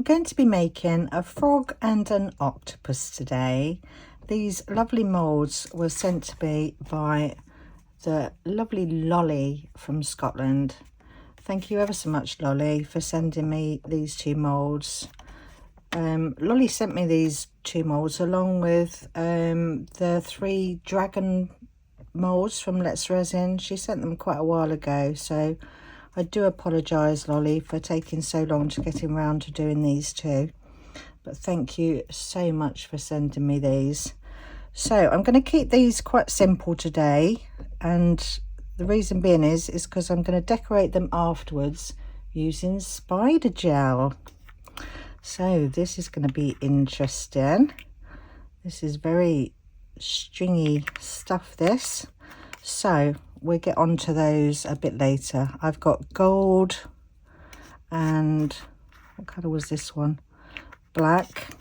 going to be making a frog and an octopus today. These lovely moulds were sent to me by the lovely Lolly from Scotland. Thank you ever so much, Lolly, for sending me these two moulds. Lolly sent me these two moulds along with the 3 dragon moulds from Let's Resin. She sent them quite a while ago, so I do apologise, Lolly, for taking so long to getting round to doing these two. But thank you so much for sending me these. So I'm going to keep these quite simple today, and the reason being is because I'm going to decorate them afterwards using spider gel. So this is going to be interesting. This is very stringy stuff, this. So we'll get on to those a bit later. I've got gold and what colour was this one? Black.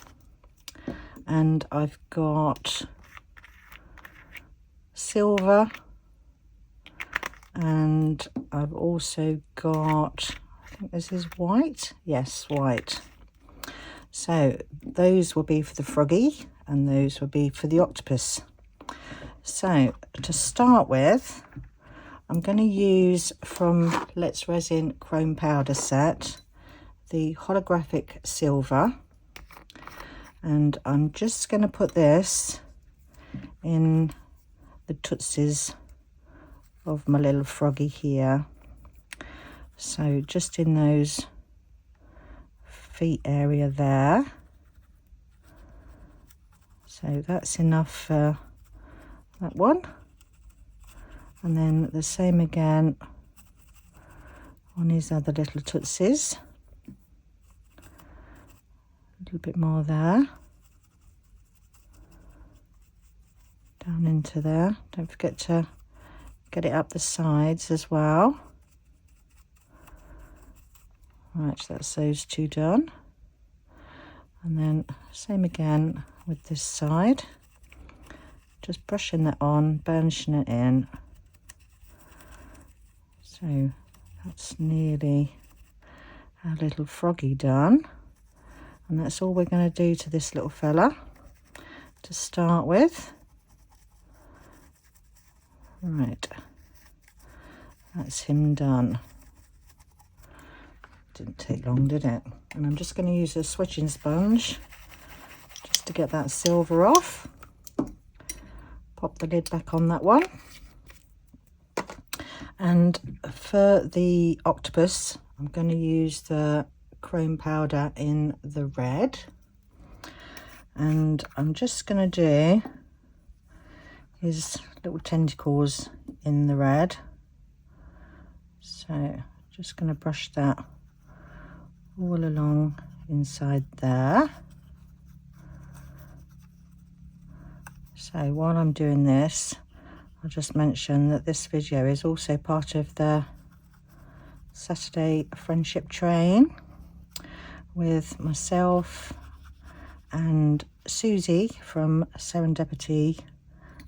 And I've got silver. And I've also got, I think this is white. Yes, white. So those will be for the froggy and those will be for the octopus. So to start with, I'm going to use from Let's Resin Chrome Powder set the holographic silver, and I'm just going to put this in the tootsies of my little froggy here. So just in those feet area there. So that's enough for that one, and then the same again on his other little tootsies. A little bit more there, down into there. Don't forget to get it up the sides as well. Right, so that's those two done, and then same again with this side. Just brushing that on, burnishing it in. So that's nearly our little froggy done, and that's all we're going to do to this little fella to start with. Right, that's him done. Didn't take long, did it? And I'm just going to use a switching sponge just to get that silver off. Pop the lid back on that one. And for the octopus, I'm going to use the chrome powder in the red. And I'm just going to do his little tentacles in the red. So just going to brush that all along inside there. So while I'm doing this, I'll just mention that this video is also part of the Saturday Friendship Train with myself and Susie from Serendipity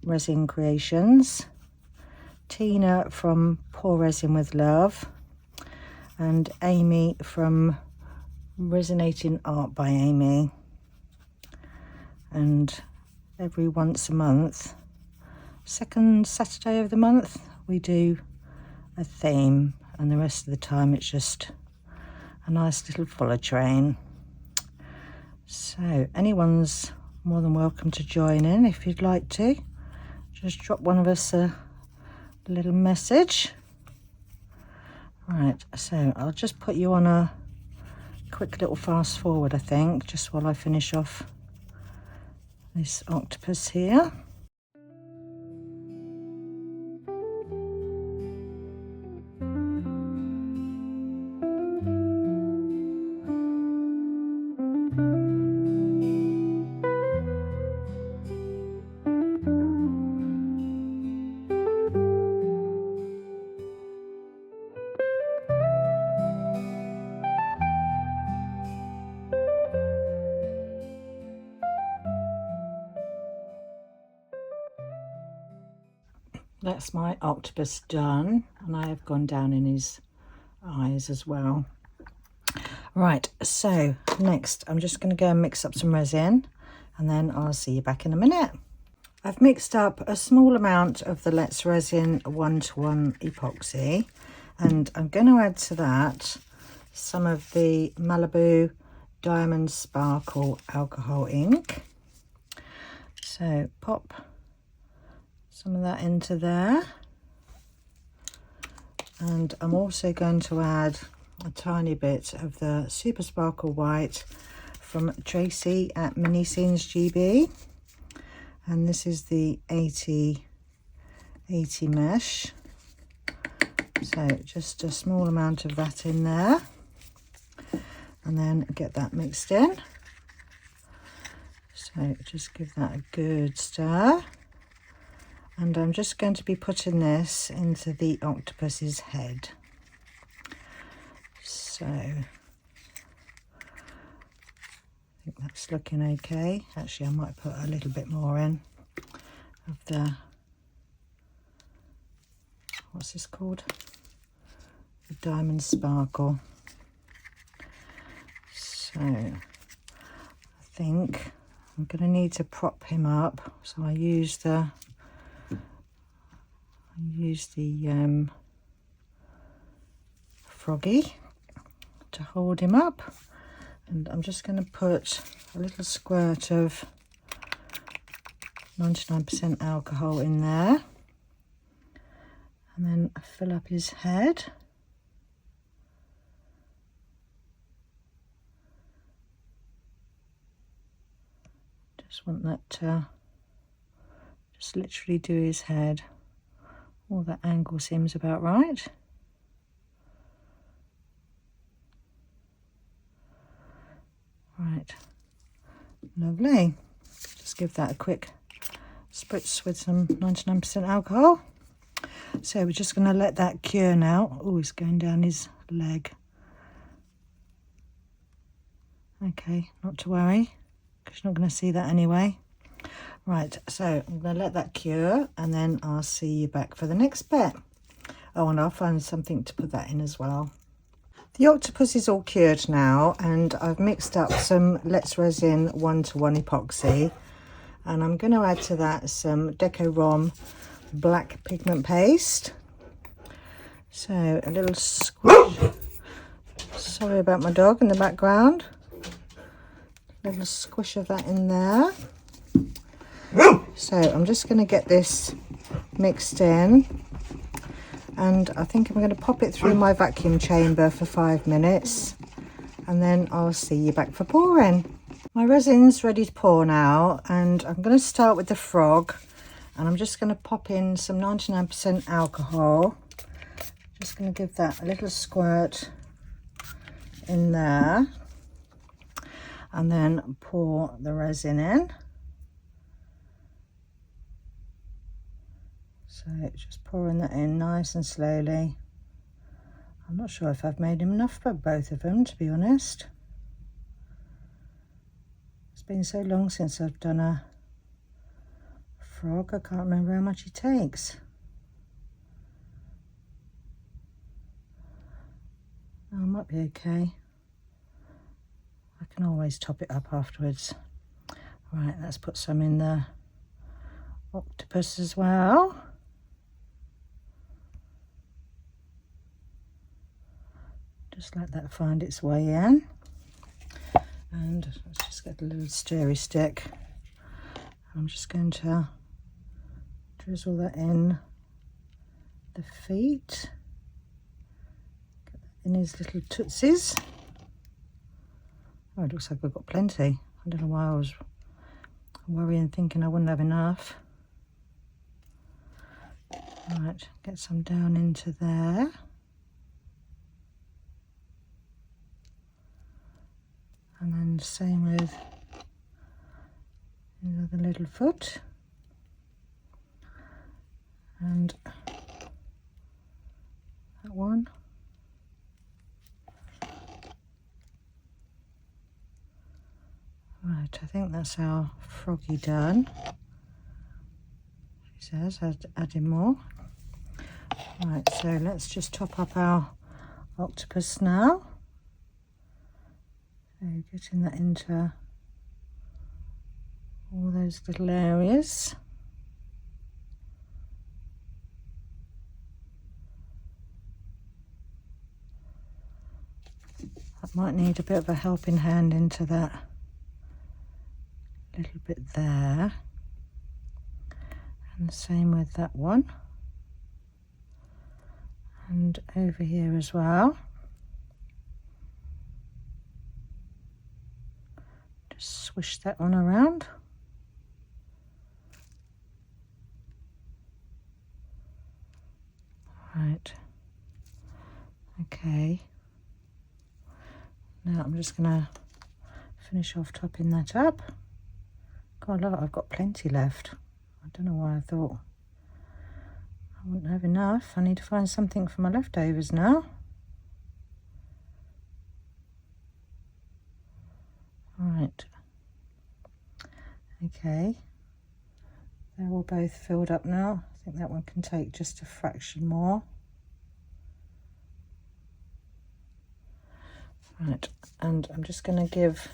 Resin Creations, Tina from Pour Resin with Love, and Amy from Resonating Art by Amy. And every once a month, second Saturday of the month, we do a theme, and the rest of the time it's just a nice little follow train. So anyone's more than welcome to join in if you'd like to. Just drop one of us a little message. Right, so I'll just put you on a quick little fast forward, I think, just while I finish off this octopus here. That's my octopus done, and I have gone down in his eyes as well. Right, so next I'm just going to go and mix up some resin, and then I'll see you back in a minute. I've mixed up a small amount of the Let's Resin 1:1 epoxy, and I'm going to add to that some of the Malibu Diamond Sparkle alcohol ink. So pop some of that into there, and I'm also going to add a tiny bit of the Super Sparkle White from Tracy at Mrresin's GB, and this is the 80 mesh. So just a small amount of that in there, and then get that mixed in. So just give that a good stir, and I'm just going to be putting this into the octopus's head. So I think that's looking okay. Actually, I might put a little bit more in of the, what's this called? The Diamond Sparkle. So I think I'm going to need to prop him up. So I use the froggy to hold him up, and I'm just going to put a little squirt of 99% alcohol in there, and then fill up his head. Just want that to just literally do his head. All that angle seems about right. Right, lovely. Just give that a quick spritz with some 99% alcohol. So we're just going to let that cure now. Oh, it's going down his leg. Okay, not to worry, because you're not going to see that anyway. Right, so I'm going to let that cure, and then I'll see you back for the next bit. Oh, and I'll find something to put that in as well. The octopus is all cured now, and I've mixed up some Let's Resin 1:1 epoxy, and I'm going to add to that some Deco black pigment paste. So a little squish. Sorry about my dog in the background. A little squish of that in there. So I'm just going to get this mixed in, and I think I'm going to pop it through my vacuum chamber for 5 minutes, and then I'll see you back for pouring. My resin's ready to pour now, and I'm going to start with the frog, and I'm just going to pop in some 99% alcohol. Just going to give that a little squirt in there, and then pour the resin in. So just pouring that in nice and slowly. I'm not sure if I've made enough for both of them, to be honest. It's been so long since I've done a frog, I can't remember how much it takes. Oh, it might be okay. I can always top it up afterwards. Right, let's put some in the octopus as well. Just let that find its way in, and let's just get a little stirry stick. I'm just going to drizzle that in the feet, get that in his little tootsies. Oh, it looks like I've got plenty. I don't know why I was worrying, thinking I wouldn't have enough. Right, get some down into there. And then same with the other little foot. And that one. Right, I think that's our froggy done. She says, adding more. Right, so let's just top up our octopus now. getting that into all those little areas. I might need a bit of a helping hand into that little bit there, and the same with that one, and over here as well. Just swish that one around. Right, okay. Now I'm just going to finish off topping that up. God, look, I've got plenty left. I don't know why I thought I wouldn't have enough. I need to find something for my leftovers now. Right. Okay. They're all both filled up now. I think that one can take just a fraction more. Right, and I'm just going to give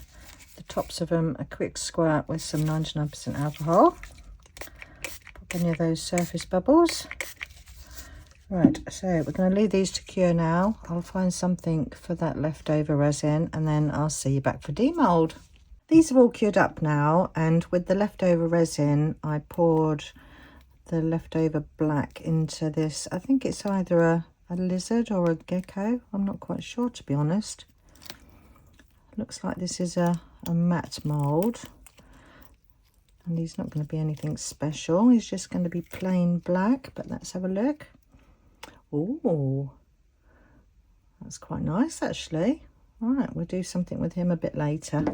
the tops of them a quick squirt with some 99% alcohol. Pop any of those surface bubbles. Right, so we're going to leave these to cure now. I'll find something for that leftover resin, and then I'll see you back for demold. These are all cured up now, and with the leftover resin, I poured the leftover black into this. I think it's either a lizard or a gecko. I'm not quite sure, to be honest. Looks like this is a matte mould, and he's not going to be anything special. He's just going to be plain black, but let's have a look. Oh, that's quite nice actually. All right, we'll do something with him a bit later.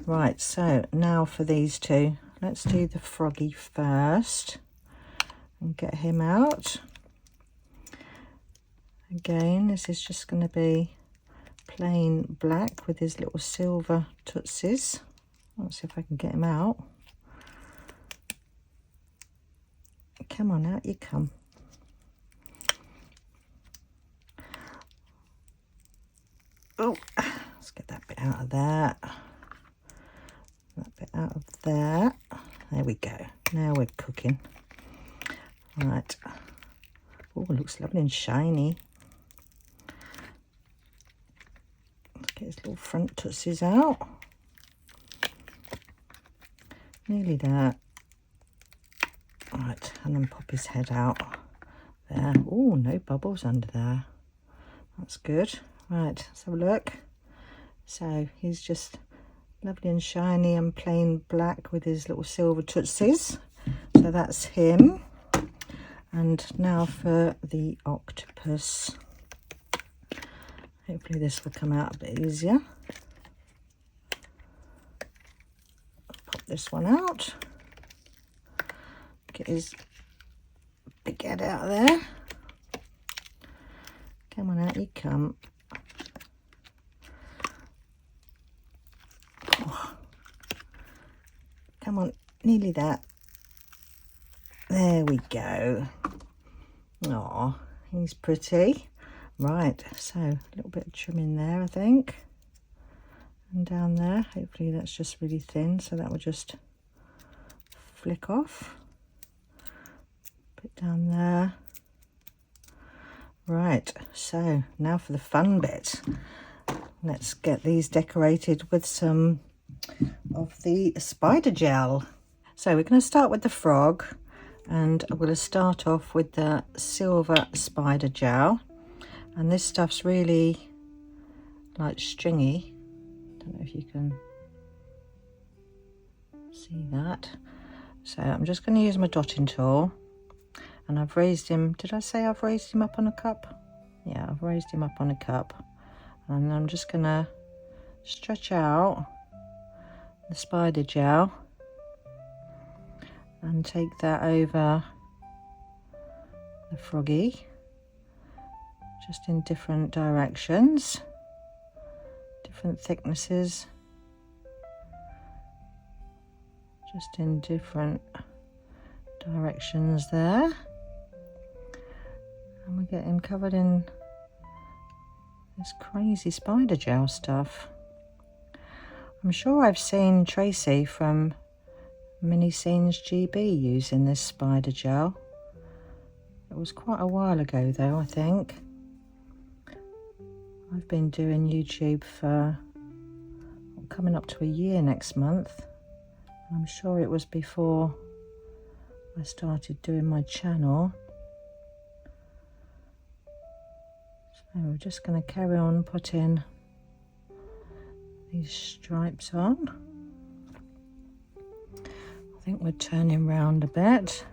Right, so now for these two. Let's do the froggy first and get him out. Again, this is just going to be plain black with his little silver tootsies. Let's see if I can get him out. Come on, out you come. Oh, let's get that bit out of there. That bit out of there. There we go. Now we're cooking. Right. Oh, looks lovely and shiny. Get his little front tootsies out. Nearly there. Right, and then pop his head out there. Oh, no bubbles under there. That's good. Right, let's have a look. So he's just lovely and shiny and plain black with his little silver tootsies. So that's him. And now for the octopus. Hopefully this will come out a bit easier. Pop this one out. Get his big head out of there. Come on, out you come. Oh. Come on, nearly that. There we go. Oh, he's pretty. Right, so a little bit of trim in there, I think, and down there. Hopefully that's just really thin, so that will just flick off. Bit down there. Right, so now for the fun bit. Let's get these decorated with some of the spider gel. So we're going to start with the frog, and we'll start off with the silver spider gel. And this stuff's really like stringy. Don't know if you can see that. So I'm just going to use my dotting tool, and I've raised him. Did I say I've raised him up on a cup? Yeah, I've raised him up on a cup, and I'm just going to stretch out the spider gel and take that over the froggy, just in different directions, different thicknesses, just in different directions there. And we get him covered in this crazy spider gel stuff. I'm sure I've seen Tracy from Mini Scenes GB using this spider gel. It was quite a while ago though, I think. I've been doing YouTube for coming up to a year next month. I'm sure it was before I started doing my channel. So we're just going to carry on putting these stripes on. I think we're turning round a bit,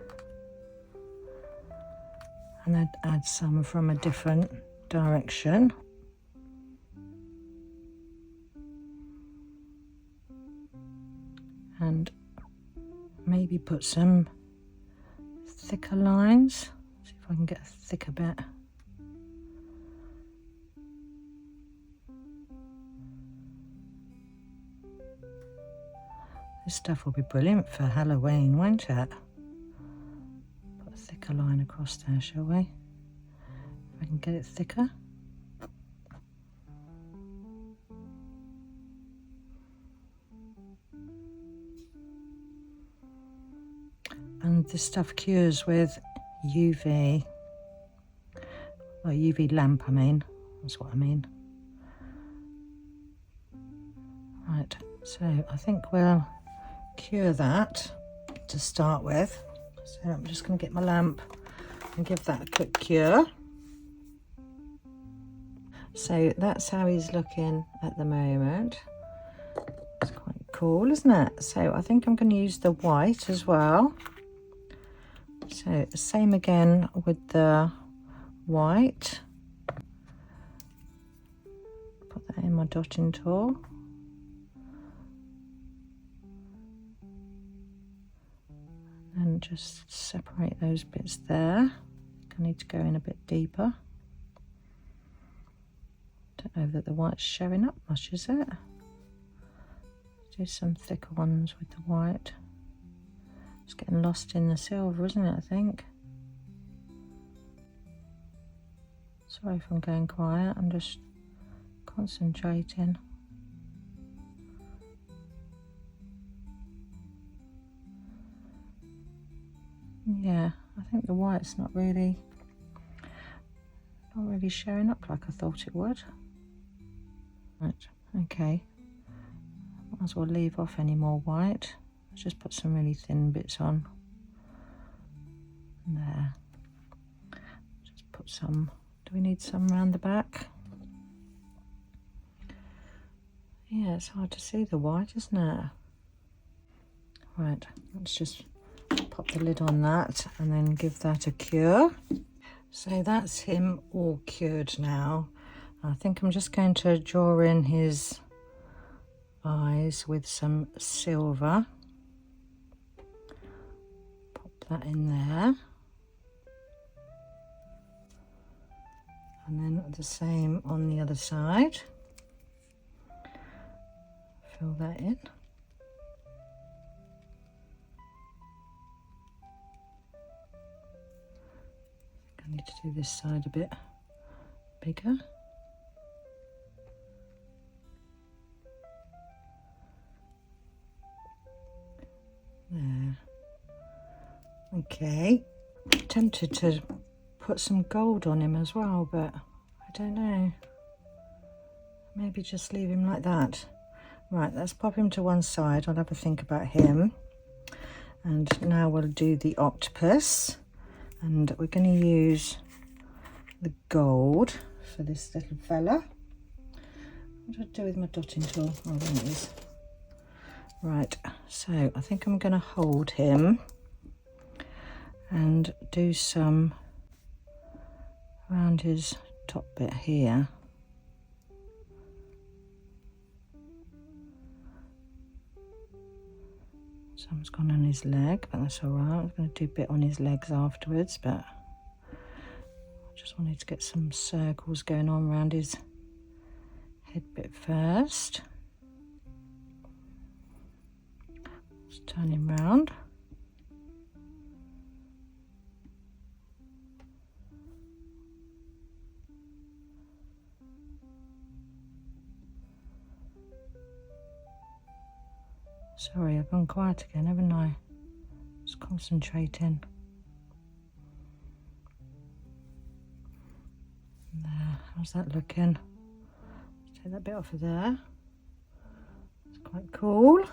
and I'd add some from a different direction. And maybe put some thicker lines. See if I can get a thicker bit. This stuff will be brilliant for Halloween, won't it? Put a thicker line across there, shall we? If I can get it thicker. And this stuff cures with UV, or UV lamp, I mean, that's what I mean. Right, so I think we'll cure that to start with. So I'm just going to get my lamp and give that a quick cure. So that's how he's looking at the moment. It's quite cool, isn't it? So I think I'm going to use the white as well. So same again with the white. Put that in my dotting tool. And just separate those bits there. I need to go in a bit deeper. Don't know that the white's showing up much, is it? Do some thicker ones with the white. It's getting lost in the silver, isn't it, I think? Sorry if I'm going quiet, I'm just concentrating. Yeah, I think the white's not really showing up like I thought it would. Right, okay. Might as well leave off any more white. Let's just put some really thin bits on. There. Just put some, do we need some around the back? Yeah, it's hard to see the white, isn't it? Right, let's just pop the lid on that and then give that a cure. So that's him all cured now. I think I'm just going to draw in his eyes with some silver. Pop that in there. And then the same on the other side. Fill that in. I need to do this side a bit bigger. There. Okay. I'm tempted to put some gold on him as well, but I don't know. Maybe just leave him like that. Right, let's pop him to one side. I'll have a think about him. And now we'll do the octopus. And we're going to use the gold for this little fella. What do I do with my dotting tool? Oh, there it is. Right, so I think I'm going to hold him and do some around his top bit here. Some's gone on his leg, but that's all right. I'm going to do a bit on his legs afterwards, but I just wanted to get some circles going on around his head bit first. Just turn him round. Sorry, I've gone quiet again, haven't I? Just concentrating. There, how's that looking? Take that bit off of there. It's quite cool.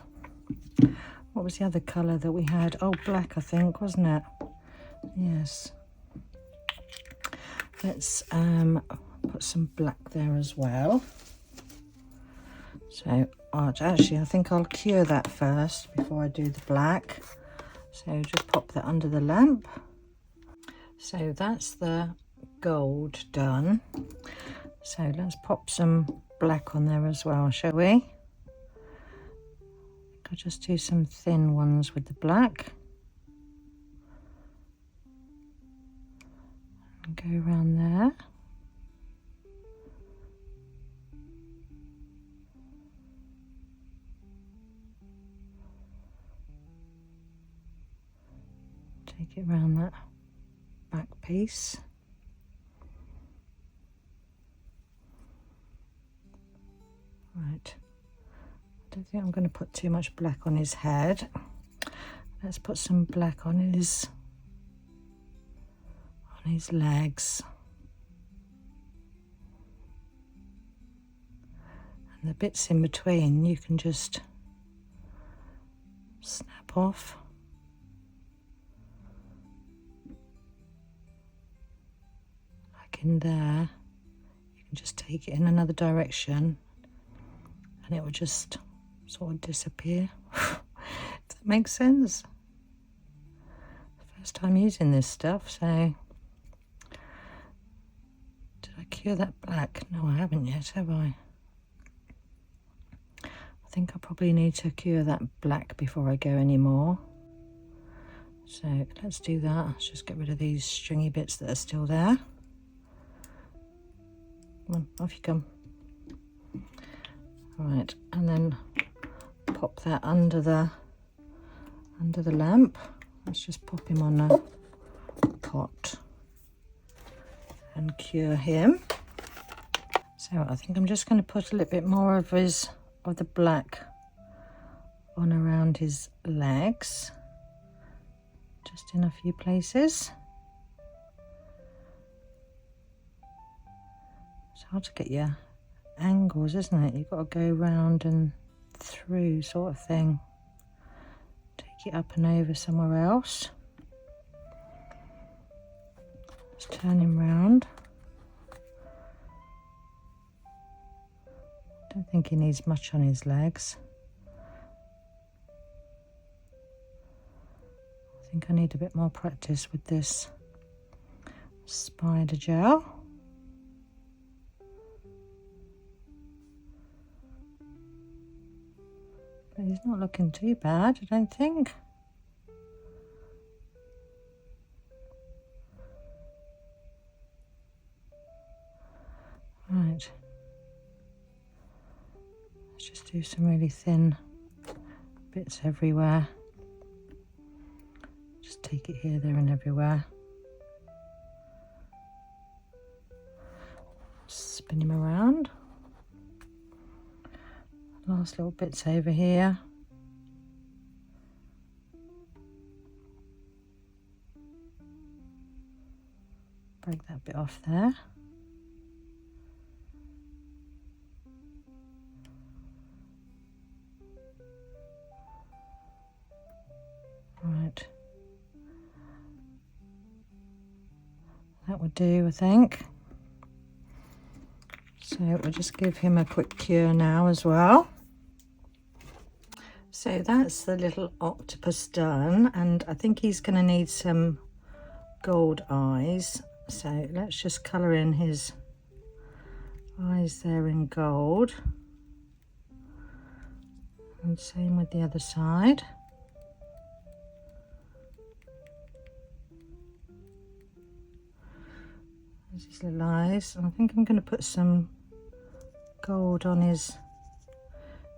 What was the other colour that we had? Oh, black, I think, wasn't it? Yes. Let's put some black there as well. So actually, I think I'll cure that first before I do the black. So just pop that under the lamp. So that's the gold done. So let's pop some black on there as well, shall we? I'll just do some thin ones with the black. And go around there. Take it around that back piece. Right. I don't think I'm going to put too much black on his head. Let's put some black on his legs. And the bits in between you can just snap off. Like in there, you can just take it in another direction and it will just sort of disappear. If that makes sense. First time using this stuff, so did I cure that black? No, I haven't yet, have I? I think I probably need to cure that black before I go any more. So let's do that. Let's just get rid of these stringy bits that are still there. Come on, off you come. Right, and then pop that under the lamp. Let's just pop him on a pot and cure him. So I think I'm just going to put a little bit more of the black on around his legs, just in a few places. It's hard to get your angles, isn't it? You've got to go round and through, sort of thing. Take it up and over somewhere else. Just turn him round. Don't think he needs much on his legs. I think I need a bit more practice with this spider gel. But he's not looking too bad, I don't think. Right. Let's just do some really thin bits everywhere. Just take it here, there and everywhere. Spin him around. Last little bits over here. Break that bit off there. Right. That would do, I think. So we'll just give him a quick cure now as well. So that's the little octopus done, and I think he's going to need some gold eyes. So let's just colour in his eyes there in gold. And same with the other side. There's his little eyes. And I think I'm going to put some gold on his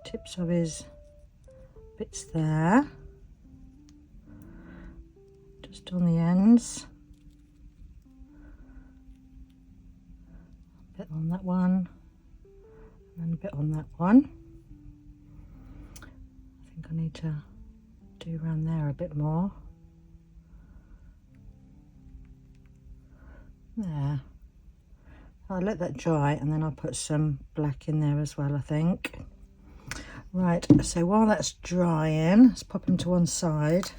tips of his bits there, just on the ends, a bit on that one and a bit on that one. I think I need to do around there a bit more. There. I'll let that dry and then I'll put some black in there as well, I think. Right, so while that's drying, let's pop him to one side.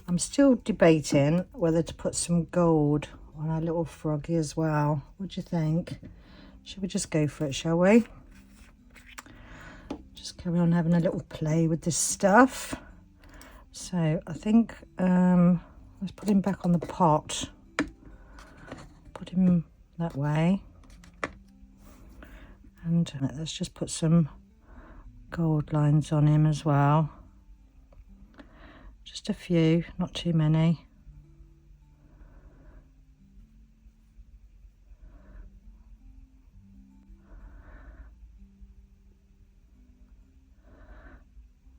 I'm still debating whether to put some gold on our little froggy as well. What do you think? Should we just go for it, shall we? Just carry on having a little play with this stuff. So I think let's put him back on the pot. Put him that way. And let's just put some gold lines on him as well. Just a few, not too many.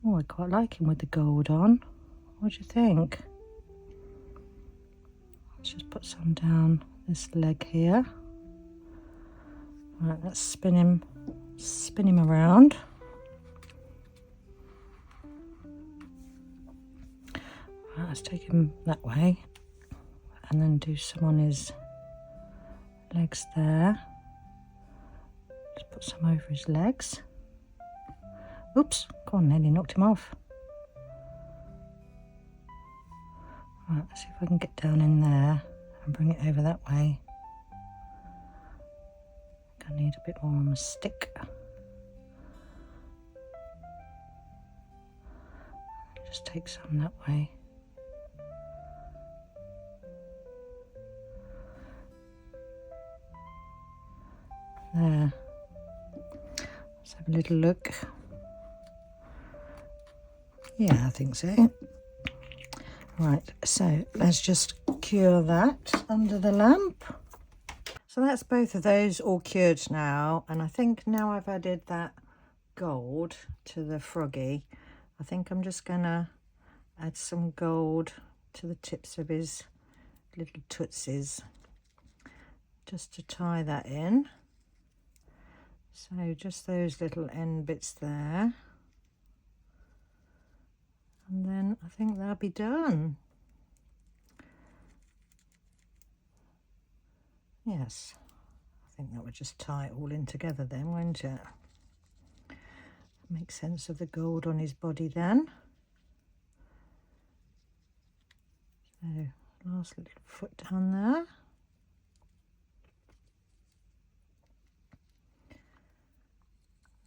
Oh, I quite like him with the gold on. What do you think? Let's just put some down this leg here. Right, let's spin him around. Right, let's take him that way and then do some on his legs there. Just put some over his legs. Oops, go on, nearly knocked him off. Right, let's see if I can get down in there and bring it over that way. I need a bit more on my stick. Just take some that way. There. Let's have a little look. Yeah, I think so. Right, so let's just cure that under the lamp. So that's both of those all cured now, and I think now I've added that gold to the froggy, I think I'm just gonna add some gold to the tips of his little tootsies, just to tie that in. So just those little end bits there. And then I think that'll be done. Yes, I think that would just tie it all in together then, won't it? Make sense of the gold on his body then. So, last little foot down there.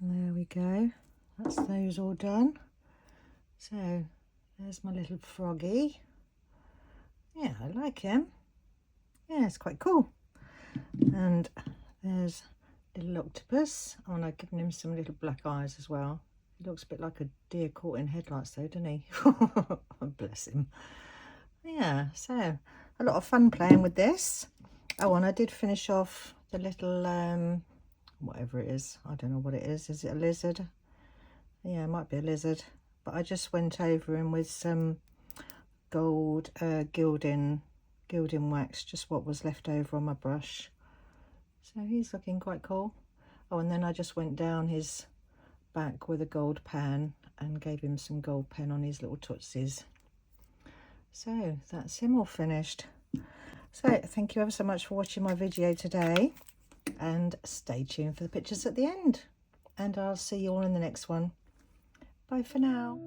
And there we go. That's those all done. So, there's my little froggy. Yeah, I like him. Yeah, it's quite cool. And there's little octopus. Oh, and I've given him some little black eyes as well. He looks a bit like a deer caught in headlights though, doesn't he? Bless him. Yeah, so a lot of fun playing with this. Oh, and I did finish off the little whatever it is. I don't know what it is. Is it a lizard? Yeah, it might be a lizard. But I just went over him with some gold gilding wax, just what was left over on my brush. So he's looking quite cool. Oh, and then I just went down his back with a gold pan and gave him some gold pen on his little tootsies. So that's him all finished. So thank you ever so much for watching my video today, and stay tuned for the pictures at the end, and I'll see you all in the next one. Bye for now.